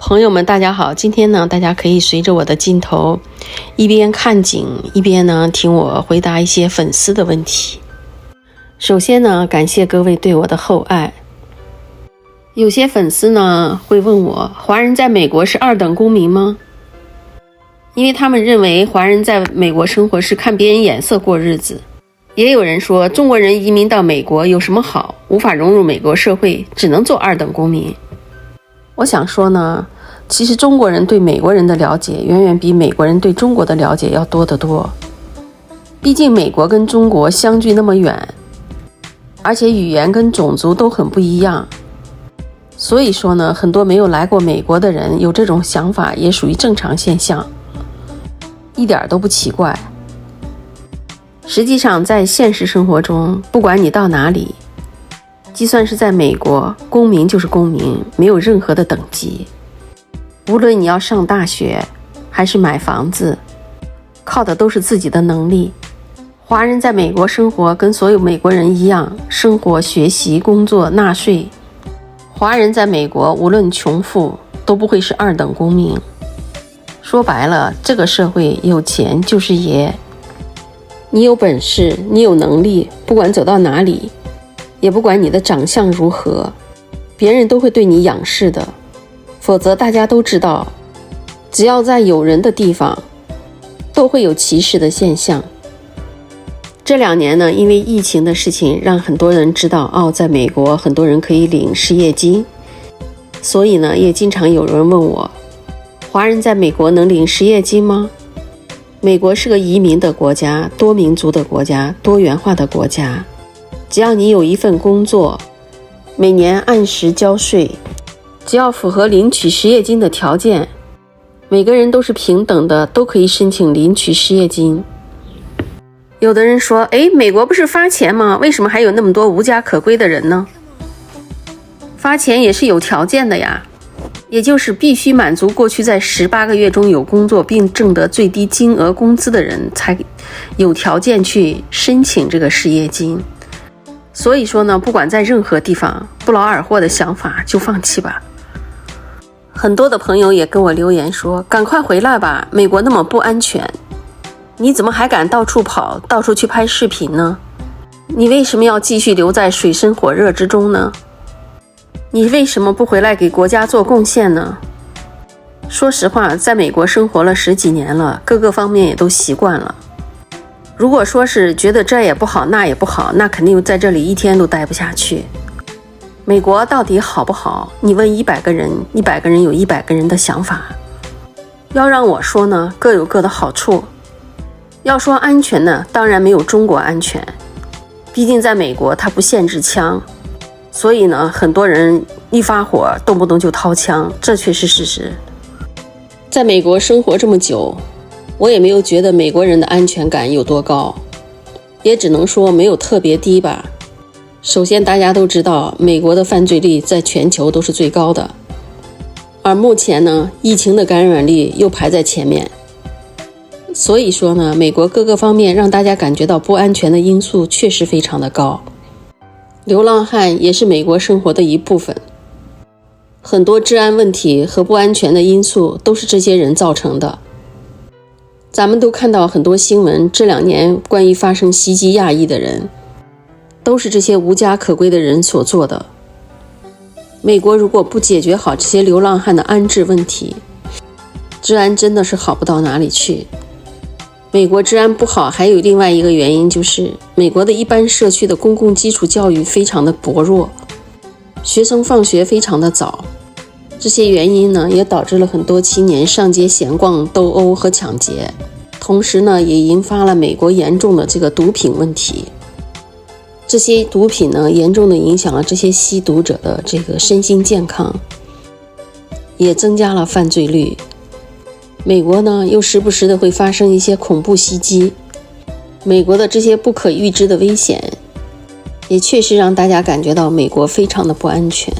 朋友们大家好，今天呢大家可以随着我的镜头一边看景一边呢听我回答一些粉丝的问题。首先呢感谢各位对我的厚爱。有些粉丝呢会问我，华人在美国是二等公民吗？因为他们认为华人在美国生活是看别人眼色过日子。也有人说中国人移民到美国有什么好，无法融入美国社会，只能做二等公民。我想说呢，其实中国人对美国人的了解远远比美国人对中国的了解要多得多。毕竟美国跟中国相距那么远，而且语言跟种族都很不一样。所以说呢，很多没有来过美国的人有这种想法也属于正常现象，一点都不奇怪。实际上在现实生活中，不管你到哪里，就算是在美国，公民就是公民，没有任何的等级。无论你要上大学还是买房子，靠的都是自己的能力。华人在美国生活跟所有美国人一样，生活、学习、工作、纳税。华人在美国无论穷富都不会是二等公民。说白了，这个社会有钱就是爷。你有本事，你有能力，不管走到哪里，也不管你的长相如何，别人都会对你仰视的。否则大家都知道，只要在有人的地方，都会有歧视的现象。这2年呢，因为疫情的事情，让很多人知道在美国很多人可以领失业金，所以呢，也经常有人问我，华人在美国能领失业金吗？美国是个移民的国家，多民族的国家，多元化的国家。只要你有一份工作，每年按时交税，只要符合领取失业金的条件，每个人都是平等的，都可以申请领取失业金。有的人说，美国不是发钱吗？为什么还有那么多无家可归的人呢？发钱也是有条件的呀，也就是必须满足过去在18个月中有工作并挣得最低金额工资的人，才有条件去申请这个失业金。所以说呢，不管在任何地方，不劳而获的想法就放弃吧。很多的朋友也跟我留言说，赶快回来吧，美国那么不安全，你怎么还敢到处跑，到处去拍视频呢？你为什么要继续留在水深火热之中呢？你为什么不回来给国家做贡献呢？说实话，在美国生活了10几年了，各个方面也都习惯了。如果说是觉得这也不好那也不好，那肯定在这里一天都待不下去。美国到底好不好？你问100个人，100个人有100个人的想法。要让我说呢，各有各的好处。要说安全呢，当然没有中国安全。毕竟在美国它不限制枪，所以呢，很多人一发火动不动就掏枪，这却是事实。在美国生活这么久，我也没有觉得美国人的安全感有多高，也只能说没有特别低吧。首先大家都知道，美国的犯罪率在全球都是最高的，而目前呢，疫情的感染率又排在前面。所以说呢，美国各个方面让大家感觉到不安全的因素确实非常的高。流浪汉也是美国生活的一部分，很多治安问题和不安全的因素都是这些人造成的。咱们都看到很多新闻，这2年关于发生袭击亚裔的人，都是这些无家可归的人所做的。美国如果不解决好这些流浪汉的安置问题，治安真的是好不到哪里去。美国治安不好还有另外一个原因，就是美国的一般社区的公共基础教育非常的薄弱，学生放学非常的早。这些原因呢，也导致了很多青年上街闲逛、斗殴和抢劫，同时呢，也引发了美国严重的这个毒品问题。这些毒品呢，严重的影响了这些吸毒者的这个身心健康，也增加了犯罪率。美国呢，又时不时的会发生一些恐怖袭击，美国的这些不可预知的危险，也确实让大家感觉到美国非常的不安全。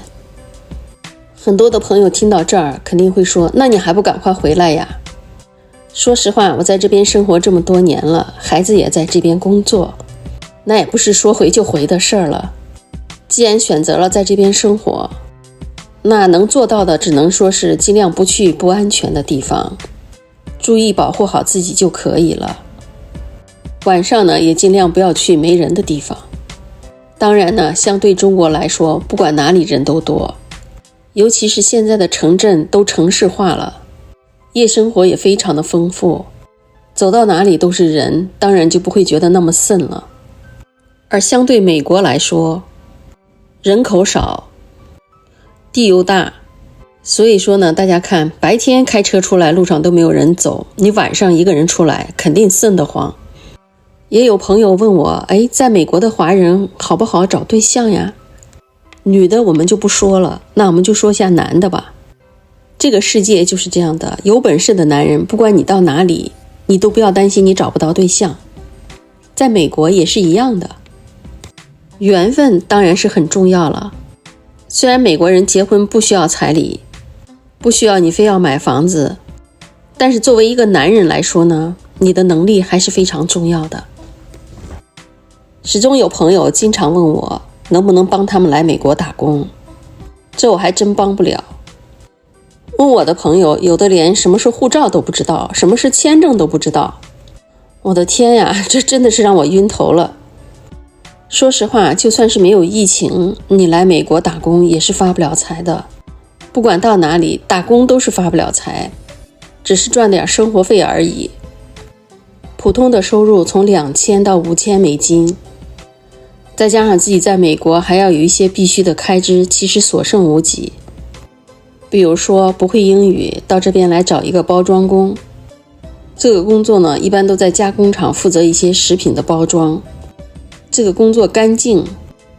很多的朋友听到这儿肯定会说，那你还不赶快回来呀？说实话，我在这边生活这么多年了，孩子也在这边工作，那也不是说回就回的事儿了。既然选择了在这边生活，那能做到的只能说是尽量不去不安全的地方，注意保护好自己就可以了。晚上呢，也尽量不要去没人的地方。当然呢，相对中国来说，不管哪里人都多，尤其是现在的城镇都城市化了，夜生活也非常的丰富，走到哪里都是人，当然就不会觉得那么瘆了。而相对美国来说，人口少，地又大，所以说呢，大家看白天开车出来路上都没有人走，你晚上一个人出来肯定瘆得慌。也有朋友问我，在美国的华人好不好找对象呀？女的我们就不说了，那我们就说一下男的吧。这个世界就是这样的，有本事的男人，不管你到哪里，你都不要担心你找不到对象。在美国也是一样的，缘分当然是很重要了。虽然美国人结婚不需要彩礼，不需要你非要买房子，但是作为一个男人来说呢，你的能力还是非常重要的。始终有朋友经常问我能不能帮他们来美国打工，这我还真帮不了。问我的朋友有的连什么是护照都不知道，什么是签证都不知道。我的天呀，这真的是让我晕头了。说实话，就算是没有疫情，你来美国打工也是发不了财的。不管到哪里打工都是发不了财，只是赚点生活费而已。普通的收入从2000到5000美金，再加上自己在美国还要有一些必须的开支，其实所剩无几。比如说不会英语，到这边来找一个包装工，这个工作呢，一般都在加工厂负责一些食品的包装。这个工作干净、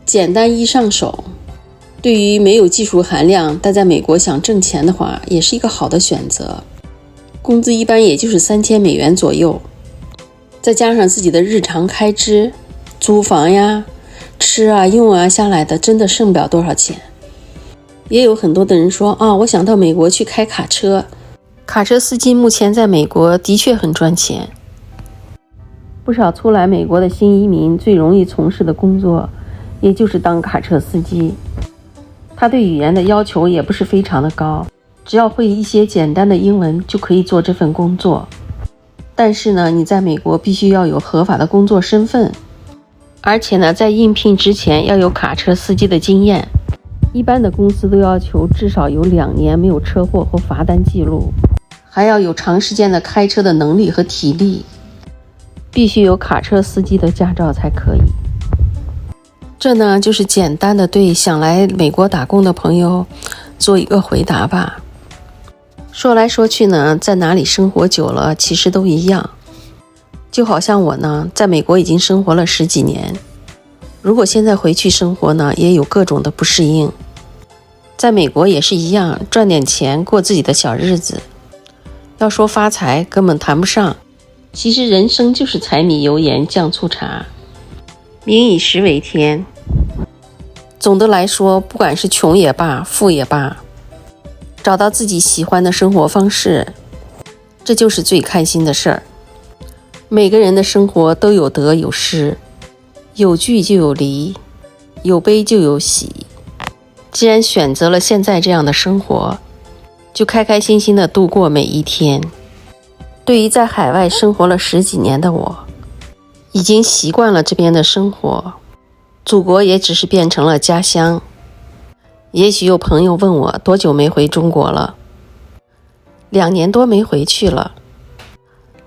简单易上手，对于没有技术含量但在美国想挣钱的话，也是一个好的选择。工资一般也就是3000美元左右，再加上自己的日常开支，租房呀、吃啊、用啊下来的，真的剩不了多少钱。也有很多的人说我想到美国去开卡车，卡车司机目前在美国的确很赚钱。不少初来美国的新移民最容易从事的工作，也就是当卡车司机。他对语言的要求也不是非常的高，只要会一些简单的英文就可以做这份工作。但是呢，你在美国必须要有合法的工作身份，而且呢，在应聘之前要有卡车司机的经验。一般的公司都要求至少有2年没有车祸或罚单记录，还要有长时间的开车的能力和体力，必须有卡车司机的驾照才可以。这呢，就是简单的对想来美国打工的朋友做一个回答吧。说来说去呢，在哪里生活久了其实都一样。就好像我呢，在美国已经生活了10几年，如果现在回去生活呢，也有各种的不适应。在美国也是一样，赚点钱过自己的小日子。要说发财根本谈不上，其实人生就是柴米油盐酱醋茶，民以食为天。总的来说，不管是穷也罢，富也罢，找到自己喜欢的生活方式，这就是最开心的事儿。每个人的生活都有得有失，有聚就有离，有悲就有喜。既然选择了现在这样的生活，就开开心心的度过每一天。对于在海外生活了10几年的我，已经习惯了这边的生活，祖国也只是变成了家乡。也许有朋友问我多久没回中国了，2年多没回去了，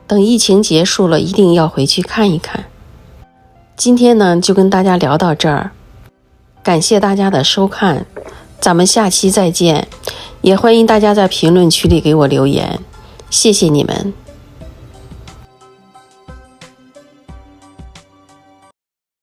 等疫情结束了一定要回去看一看。今天呢，就跟大家聊到这儿，感谢大家的收看，咱们下期再见。也欢迎大家在评论区里给我留言，谢谢你们。